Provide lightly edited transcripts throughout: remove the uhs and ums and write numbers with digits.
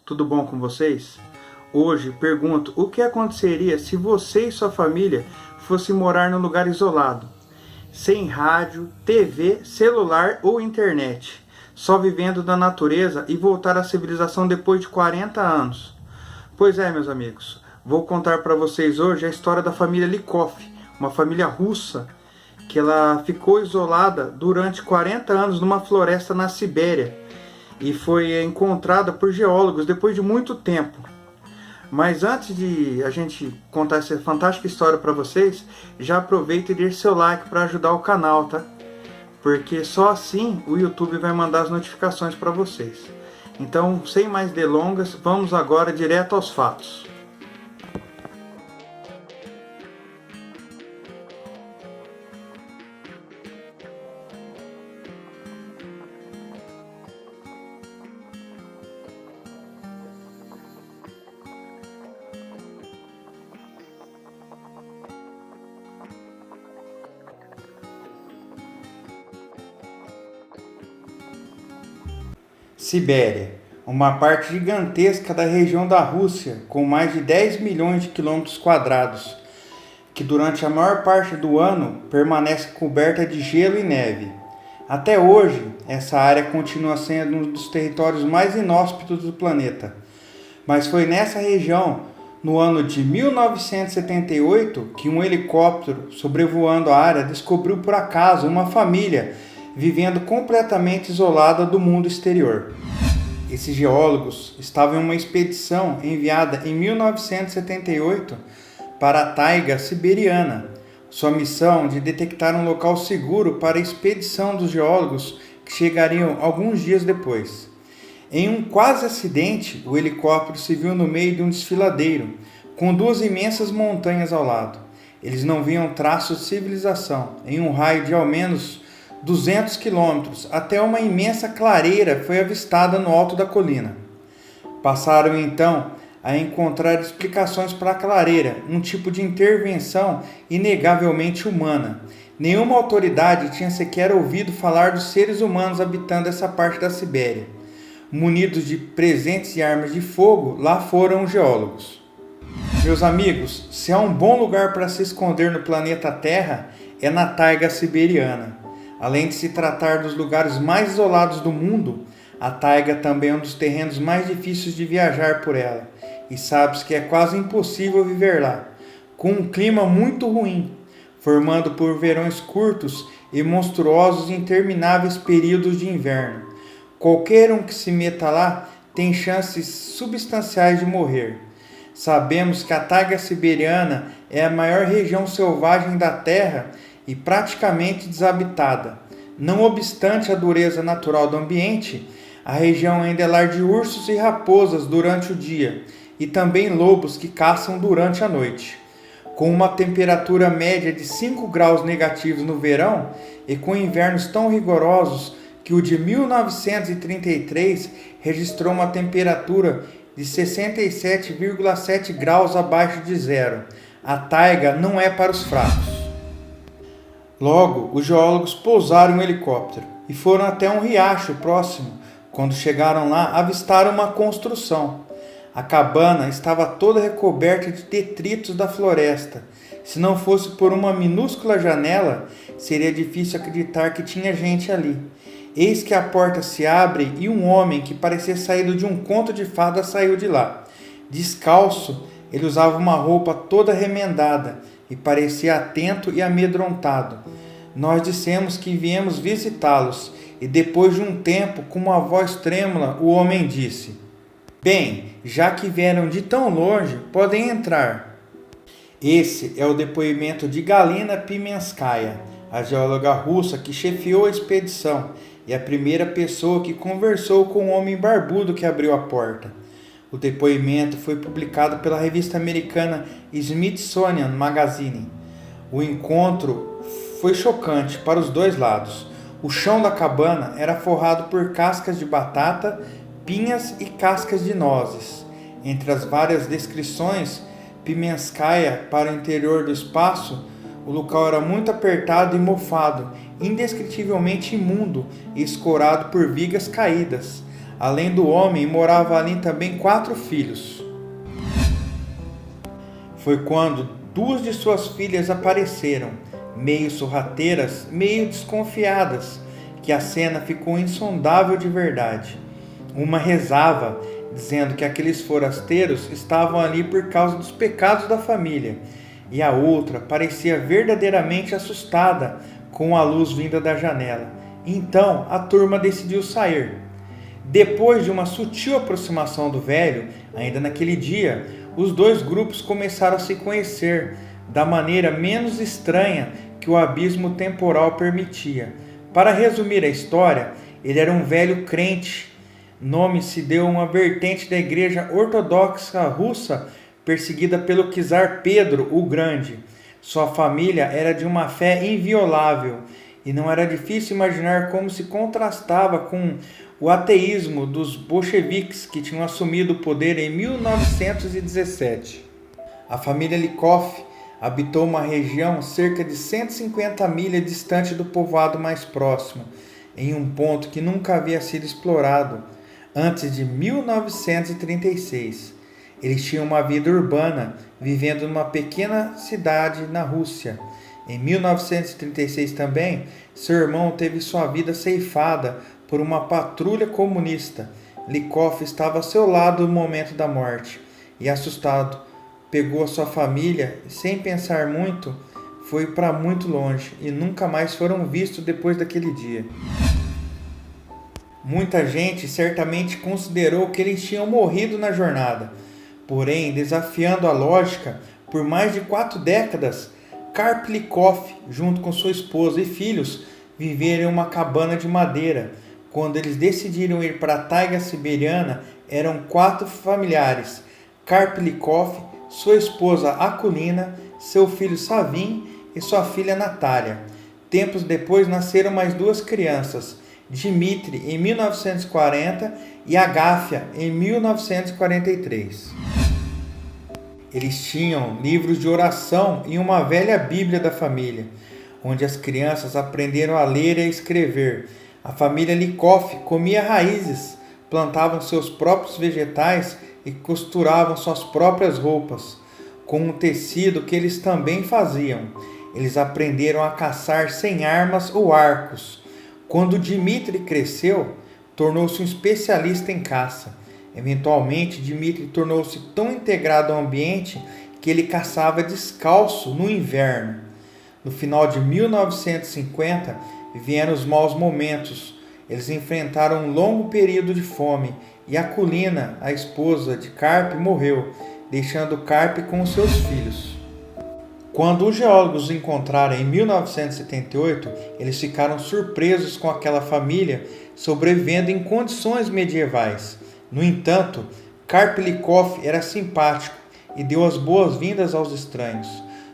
tudo bom com vocês? Hoje pergunto o que aconteceria se você e sua família fossem morar num lugar isolado, sem rádio, TV, celular ou internet, só vivendo da natureza e voltar à civilização depois de 40 anos. Pois é, meus amigos, vou contar para vocês hoje a história da família Likhof, uma família russa que ela ficou isolada durante 40 anos numa floresta na Sibéria e foi encontrada por geólogos depois de muito tempo. Mas antes de a gente contar essa fantástica história para vocês, já aproveita e deixa seu like para ajudar o canal, tá? Porque só assim o YouTube vai mandar as notificações para vocês. Então, sem mais delongas, vamos agora direto aos fatos. Sibéria, uma parte gigantesca da região da Rússia, com mais de 10 milhões de quilômetros quadrados, que durante a maior parte do ano permanece coberta de gelo e neve. Até hoje, essa área continua sendo um dos territórios mais inóspitos do planeta. Mas foi nessa região, no ano de 1978, que um helicóptero sobrevoando a área descobriu por acaso uma família vivendo completamente isolada do mundo exterior. Esses geólogos estavam em uma expedição enviada em 1978 para a taiga siberiana. Sua missão de detectar um local seguro para a expedição dos geólogos que chegariam alguns dias depois. Em um quase acidente, o helicóptero se viu no meio de um desfiladeiro, com duas imensas montanhas ao lado. Eles não viam traços de civilização em um raio de ao menos 200 quilômetros, até uma imensa clareira foi avistada no alto da colina. Passaram então a encontrar explicações para a clareira, um tipo de intervenção inegavelmente humana. Nenhuma autoridade tinha sequer ouvido falar dos seres humanos habitando essa parte da Sibéria. Munidos de presentes e armas de fogo, lá foram os geólogos. Meus amigos, se há um bom lugar para se esconder no planeta Terra, é na taiga siberiana. Além de se tratar dos lugares mais isolados do mundo, a taiga também é um dos terrenos mais difíceis de viajar por ela, e sabe-se que é quase impossível viver lá, com um clima muito ruim, formando por verões curtos e monstruosos e intermináveis períodos de inverno. Qualquer um que se meta lá tem chances substanciais de morrer. Sabemos que a taiga siberiana é a maior região selvagem da Terra e praticamente desabitada. Não obstante a dureza natural do ambiente, a região ainda é lar de ursos e raposas durante o dia e também lobos que caçam durante a noite. Com uma temperatura média de 5 graus negativos no verão e com invernos tão rigorosos que o de 1933 registrou uma temperatura de 67,7 graus abaixo de zero. A taiga não é para os fracos. Logo, os geólogos pousaram um helicóptero e foram até um riacho próximo. Quando chegaram lá, avistaram uma construção. A cabana estava toda recoberta de detritos da floresta. Se não fosse por uma minúscula janela, seria difícil acreditar que tinha gente ali. Eis que a porta se abre e um homem que parecia saído de um conto de fadas saiu de lá. Descalço, ele usava uma roupa toda remendada e parecia atento e amedrontado. Nós dissemos que viemos visitá-los, e depois de um tempo, com uma voz trêmula, o homem disse: "Bem, já que vieram de tão longe, podem entrar." Esse é o depoimento de Galina Pimenskaya, a geóloga russa que chefiou a expedição e a primeira pessoa que conversou com o homem barbudo que abriu a porta. O depoimento foi publicado pela revista americana Smithsonian Magazine. O encontro foi chocante para os dois lados. O chão da cabana era forrado por cascas de batata, pinhas e cascas de nozes. Entre as várias descrições, Pimenskaya para o interior do espaço, o local era muito apertado e mofado, indescritivelmente imundo e escorado por vigas caídas. Além do homem, moravam ali também 4 filhos. Foi quando 2 de suas filhas apareceram, meio sorrateiras, meio desconfiadas, que a cena ficou insondável de verdade. Uma rezava, dizendo que aqueles forasteiros estavam ali por causa dos pecados da família, e a outra parecia verdadeiramente assustada com a luz vinda da janela. Então a turma decidiu sair. Depois de uma sutil aproximação do velho, ainda naquele dia, os 2 grupos começaram a se conhecer da maneira menos estranha que o abismo temporal permitia. Para resumir a história, ele era um velho crente. Nome se deu a uma vertente da Igreja Ortodoxa Russa perseguida pelo czar Pedro o Grande. Sua família era de uma fé inviolável e não era difícil imaginar como se contrastava com o ateísmo dos bolcheviques que tinham assumido o poder em 1917. A família Likov habitou uma região cerca de 150 milhas distante do povoado mais próximo, em um ponto que nunca havia sido explorado antes de 1936. Eles tinham uma vida urbana, vivendo numa pequena cidade na Rússia. Em 1936 também, seu irmão teve sua vida ceifada por uma patrulha comunista. Likov estava ao seu lado no momento da morte e, assustado, pegou a sua família e, sem pensar muito, foi para muito longe e nunca mais foram vistos depois daquele dia. Muita gente certamente considerou que eles tinham morrido na jornada. Porém, desafiando a lógica, por mais de 4 décadas, Karplikov, junto com sua esposa e filhos, viveram em uma cabana de madeira. Quando eles decidiram ir para a taiga siberiana, eram 4 familiares: Karplikov, sua esposa Akulina, seu filho Savin e sua filha Natália. Tempos depois nasceram mais 2 crianças, Dmitri em 1940 e Agafia em 1943. Eles tinham livros de oração e uma velha Bíblia da família, onde as crianças aprenderam a ler e a escrever. A família Likov comia raízes, plantavam seus próprios vegetais e costuravam suas próprias roupas, com um tecido que eles também faziam. Eles aprenderam a caçar sem armas ou arcos. Quando Dmitri cresceu, tornou-se um especialista em caça. Eventualmente, Dmitri tornou-se tão integrado ao ambiente que ele caçava descalço no inverno. No final de 1950, vieram os maus momentos. Eles enfrentaram um longo período de fome e Akulina, a esposa de Karp, morreu, deixando Karp com seus filhos. Quando os geólogos os encontraram em 1978, eles ficaram surpresos com aquela família sobrevivendo em condições medievais. No entanto, Karplikov era simpático e deu as boas-vindas aos estranhos.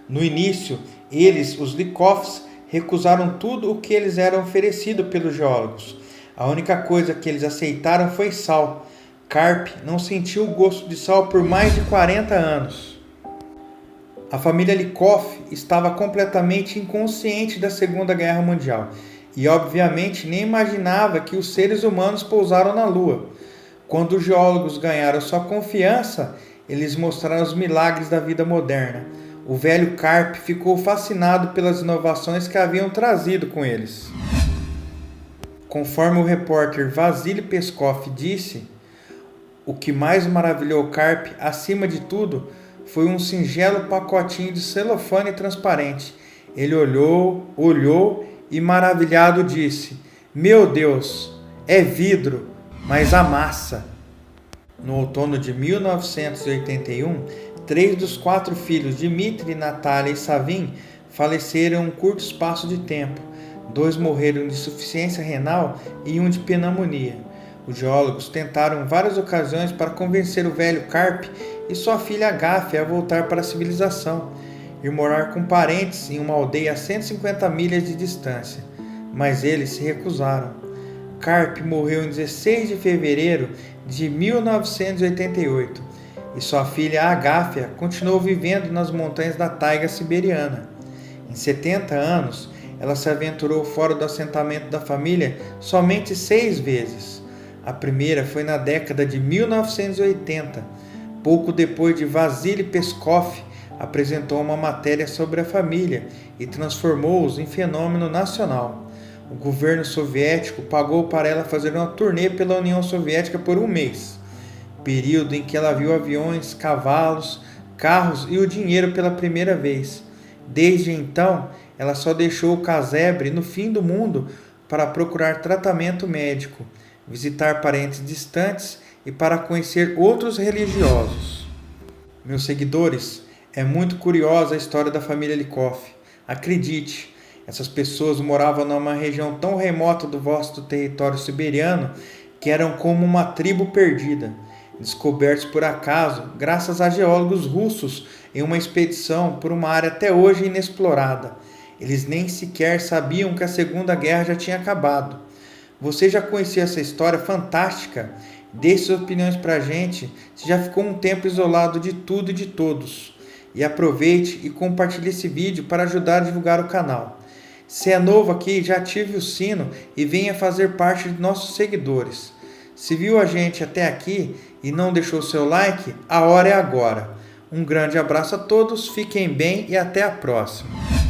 No início, eles, os Likovs, recusaram tudo o que eles eram oferecido pelos geólogos. A única coisa que eles aceitaram foi sal. Karp não sentiu o gosto de sal por mais de 40 anos. A família Likov estava completamente inconsciente da Segunda Guerra Mundial e, obviamente, nem imaginava que os seres humanos pousaram na Lua. Quando os geólogos ganharam sua confiança, eles mostraram os milagres da vida moderna. O velho Karp ficou fascinado pelas inovações que haviam trazido com eles. Conforme o repórter Vasily Peskov disse, o que mais maravilhou Karp, acima de tudo, foi um singelo pacotinho de celofane transparente. Ele olhou e maravilhado disse: "Meu Deus, é vidro, mas amassa." No outono de 1981, 3 dos 4 filhos, Dmitri, Natália e Savin, faleceram em um curto espaço de tempo. 2 morreram de insuficiência renal e 1 de pneumonia. Os geólogos tentaram em várias ocasiões para convencer o velho Karp e sua filha Agafia a voltar para a civilização e morar com parentes em uma aldeia a 150 milhas de distância, mas eles se recusaram. Karp morreu em 16 de fevereiro de 1988 e sua filha Agafia continuou vivendo nas montanhas da taiga siberiana. Em 70 anos, ela se aventurou fora do assentamento da família somente 6 vezes. A primeira foi na década de 1980, pouco depois de Vassili Peskov apresentou uma matéria sobre a família e transformou-os em fenômeno nacional. O governo soviético pagou para ela fazer uma turnê pela União Soviética por um mês, período em que ela viu aviões, cavalos, carros e o dinheiro pela primeira vez. Desde então, ela só deixou o casebre no fim do mundo para procurar tratamento médico, visitar parentes distantes e para conhecer outros religiosos. Meus seguidores, é muito curiosa a história da família Lykov. Acredite, essas pessoas moravam numa região tão remota do vasto território siberiano que eram como uma tribo perdida, descobertos por acaso graças a geólogos russos em uma expedição por uma área até hoje inexplorada. Eles nem sequer sabiam que a Segunda Guerra já tinha acabado. Você já conhecia essa história fantástica? Deixe suas opiniões pra gente se já ficou um tempo isolado de tudo e de todos. E aproveite e compartilhe esse vídeo para ajudar a divulgar o canal. Se é novo aqui, já ative o sino e venha fazer parte de nossos seguidores. Se viu a gente até aqui e não deixou seu like, a hora é agora. Um grande abraço a todos, fiquem bem e até a próxima.